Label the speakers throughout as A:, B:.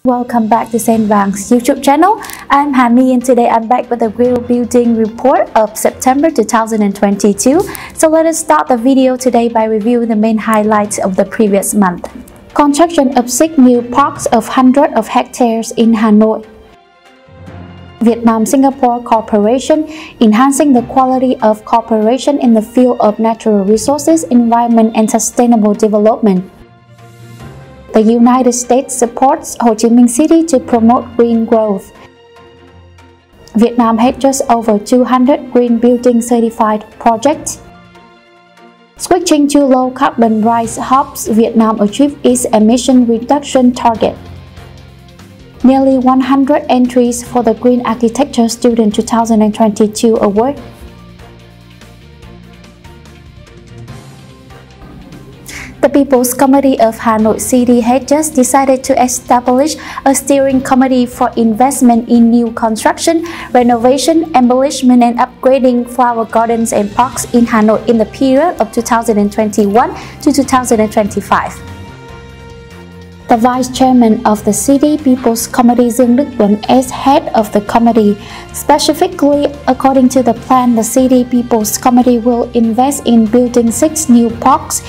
A: Welcome back to SENVANG's YouTube channel. I'm Hanoi and today I'm back with a real building report of September 2022. So let us start the video today by reviewing the main highlights of the previous month. Construction of 6 new parks of hundreds of hectares in Hanoi. Vietnam-Singapore cooperation, enhancing the quality of cooperation in the field of natural resources, environment and sustainable development. The United States supports Ho Chi Minh City to promote green growth. Vietnam had just over 200 green building certified projects. Switching to low carbon rice helps Vietnam achieve its emission reduction target. Nearly 100 entries for the Green Architecture Student 2022 Award. The People's Committee of Hanoi City had just decided to establish a steering committee for investment in new construction, renovation, embellishment and upgrading flower gardens and parks in Hanoi in the period of 2021 to 2025. The Vice Chairman of the City People's Committee Duc Trung as head of the committee. Specifically, according to the plan, the City People's Committee will invest in building 6 new parks,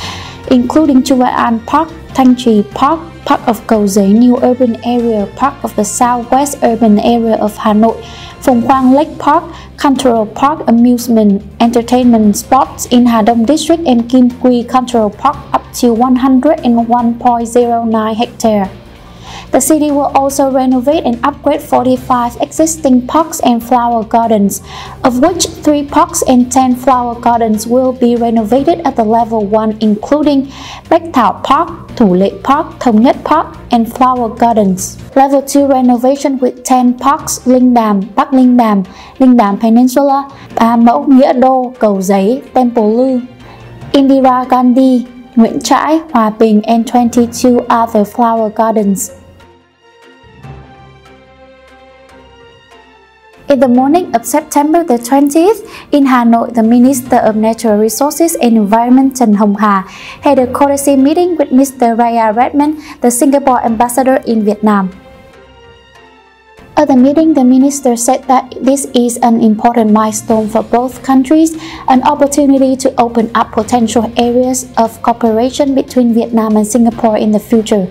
A: including Nguyen Park, Thanh Park, Park of Cầu Giấy New Urban Area, Park of the Southwest Urban Area of Hanoi, Phong Quang Lake Park, Cultural Park, Amusement, Entertainment Spots in Hà Đông District and Kim Quy Cultural Park up to 101.09 hectares. The city will also renovate and upgrade 45 existing parks and flower gardens, of which 3 parks and 10 flower gardens will be renovated at the level 1, including Bách Thảo Park, Thủ Lệ Park, Thống Nhất Park, and flower gardens. Level 2 renovation with 10 parks: Linh Đàm, Bắc Linh Đàm Peninsula, Bá Mẫu, Nghĩa Đô, Cầu Giấy, Temple Lư, Indira Gandhi, Nguyễn Trãi, Hòa Bình, and 22 other flower gardens. In the morning of September the 20th, in Hanoi, the Minister of Natural Resources and Environment Trần Hồng Hà had a courtesy meeting with Mr. Raya Redmond, the Singapore ambassador in Vietnam. At the meeting, the minister said that this is an important milestone for both countries, an opportunity to open up potential areas of cooperation between Vietnam and Singapore in the future.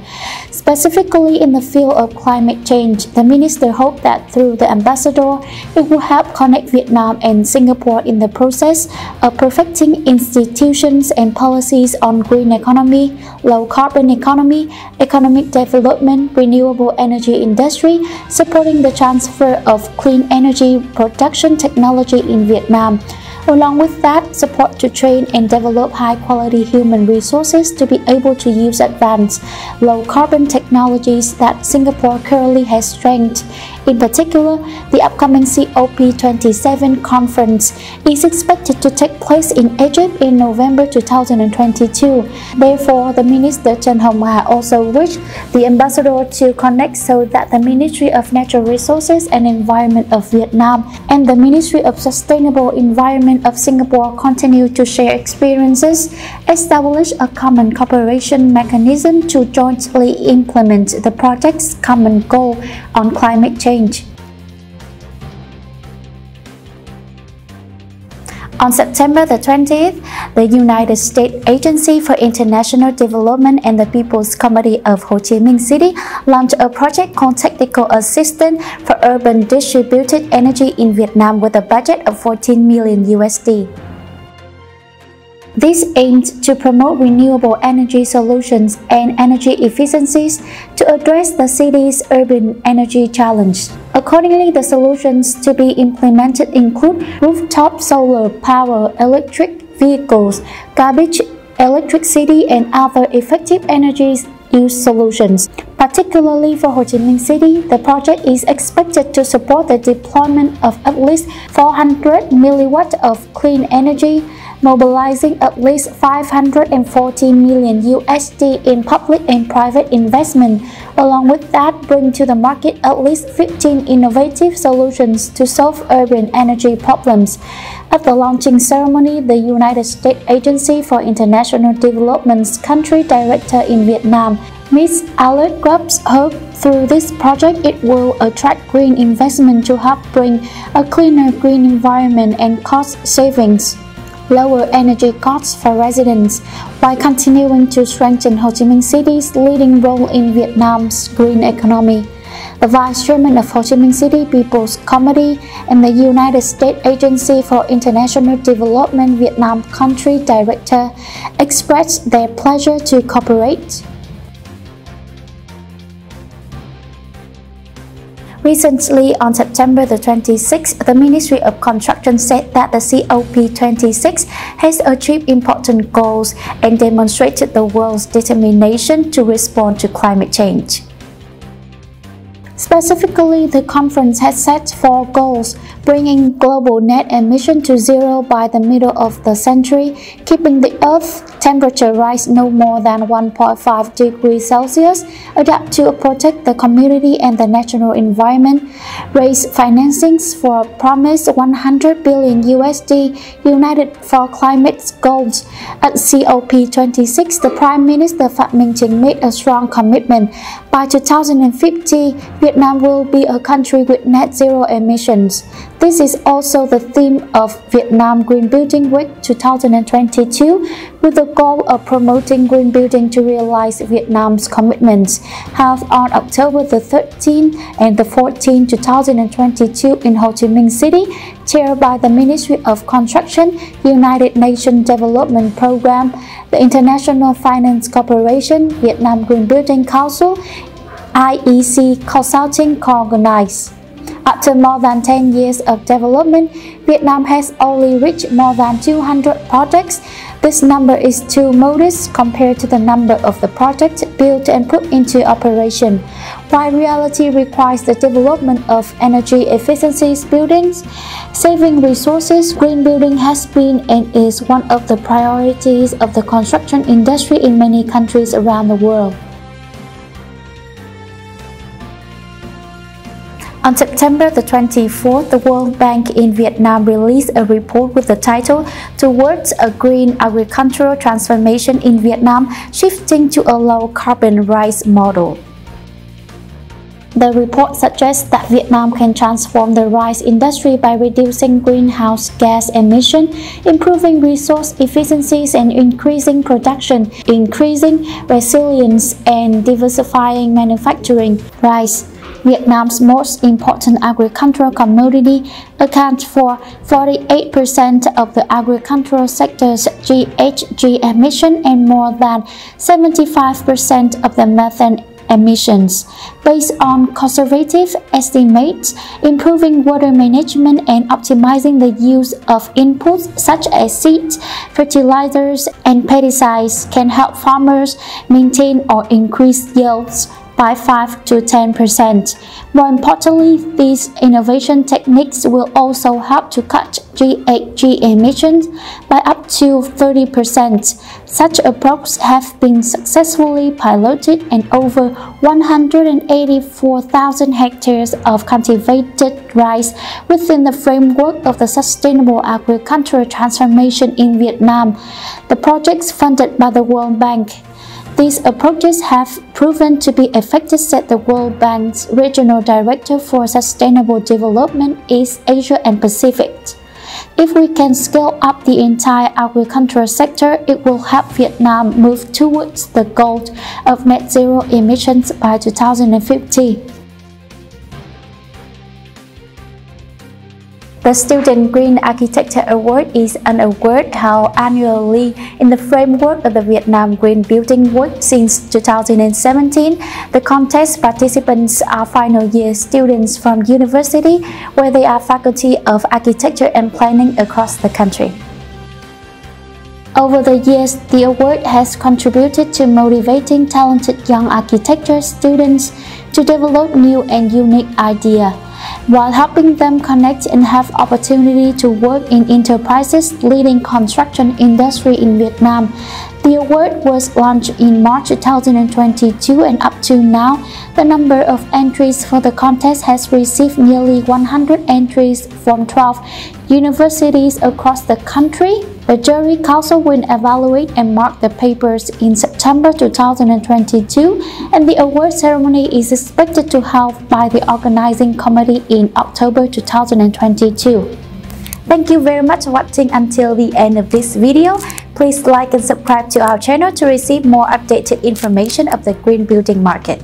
A: Specifically in the field of climate change, the minister hoped that through the ambassador, it will help connect Vietnam and Singapore in the process of perfecting institutions and policies on green economy, low carbon economy, economic development, renewable energy industry, supporting the transfer of clean energy production technology in Vietnam. Along with that, support to train and develop high-quality human resources to be able to use advanced, low-carbon technologies that Singapore currently has strength. In particular, the upcoming COP27 conference is expected to take place in Egypt in November 2022. Therefore, the Minister Trần Hồng Hà also wished the ambassador to connect so that the Ministry of Natural Resources and Environment of Vietnam and the Ministry of Sustainable Environment of Singapore continue to share experiences, establish a common cooperation mechanism to jointly implement the project's common goal on climate change. On September the 20th, the United States Agency for International Development and the People's Committee of Ho Chi Minh City launched a project called Technical Assistance for Urban Distributed Energy in Vietnam with a budget of $14 million USD. This aims to promote renewable energy solutions and energy efficiencies to address the city's urban energy challenge. Accordingly, the solutions to be implemented include rooftop solar power, electric vehicles, garbage electricity, and other effective energy use solutions. Particularly for Ho Chi Minh City, the project is expected to support the deployment of at least 400 milliwatt of clean energy, mobilizing at least 540 million USD in public and private investment. Along with that, bring to the market at least 15 innovative solutions to solve urban energy problems. At the launching ceremony, the United States Agency for International Development's Country Director in Vietnam, Ms. Alert Grubbs, hoped through this project it will attract green investment to help bring a cleaner green environment and cost savings, lower energy costs for residents, while continuing to strengthen Ho Chi Minh City's leading role in Vietnam's green economy. The Vice Chairman of Ho Chi Minh City People's Committee and the United States Agency for International Development Vietnam Country Director expressed their pleasure to cooperate. Recently, on September the 26th, the Ministry of Construction said that the COP26 has achieved important goals and demonstrated the world's determination to respond to climate change. Specifically, the conference has set 4 goals, bringing global net emission to zero by the middle of the century, keeping the Earth's temperature rise no more than 1.5 degrees Celsius, adapt to protect the community and the natural environment, raise financings for promised 100 billion USD United for Climate goals. At COP26, the Prime Minister Phát made a strong commitment. By 2050, Vietnam will be a country with net zero emissions. This is also the theme of Vietnam Green Building Week 2022, with the goal of promoting green building to realize Vietnam's commitments, held on October the 13th and the 14th, 2022 in Ho Chi Minh City, chaired by the Ministry of Construction, United Nations Development Program, the International Finance Corporation, Vietnam Green Building Council, IEC Consulting Co-organized. After more than 10 years of development, Vietnam has only reached more than 200 projects. This number is too modest compared to the number of the projects built and put into operation. While reality requires the development of energy efficiency buildings, saving resources, green building has been and is one of the priorities of the construction industry in many countries around the world. On September the 24th, the World Bank in Vietnam released a report with the title "Towards a Green Agricultural Transformation in Vietnam, Shifting to a Low Carbon Rice Model." The report suggests that Vietnam can transform the rice industry by reducing greenhouse gas emission, improving resource efficiencies and increasing production, increasing resilience and diversifying manufacturing. Rice, Vietnam's most important agricultural commodity, accounts for 48% of the agricultural sector's GHG emission and more than 75% of the methane emissions. Based on conservative estimates, improving water management and optimizing the use of inputs such as seeds, fertilizers, and pesticides can help farmers maintain or increase yields by 5 to 10%. More importantly, these innovation techniques will also help to cut GHG emissions by up to 30%. Such approaches have been successfully piloted in over 184,000 hectares of cultivated rice within the framework of the Sustainable Agricultural Transformation in Vietnam, the projects funded by the World Bank. These approaches have proven to be effective, said the World Bank's Regional Director for Sustainable Development, East Asia and Pacific. If we can scale up the entire agricultural sector, it will help Vietnam move towards the goal of net zero emissions by 2050. The Student Green Architecture Award is an award held annually in the framework of the Vietnam Green Building Week since 2017. The contest participants are final year students from university, where they are faculty of architecture and planning across the country. Over the years, the award has contributed to motivating talented young architecture students to develop new and unique ideas, while helping them connect and have opportunity to work in enterprises leading construction industry in Vietnam. The award was launched in March 2022, and up to now, the number of entries for the contest has received nearly 100 entries from 12 universities across the country. The jury council will evaluate and mark the papers in September 2022, and the award ceremony is expected to held by the organizing committee in October 2022. Thank you very much for watching until the end of this video. Please like and subscribe to our channel to receive more updated information of the green building market.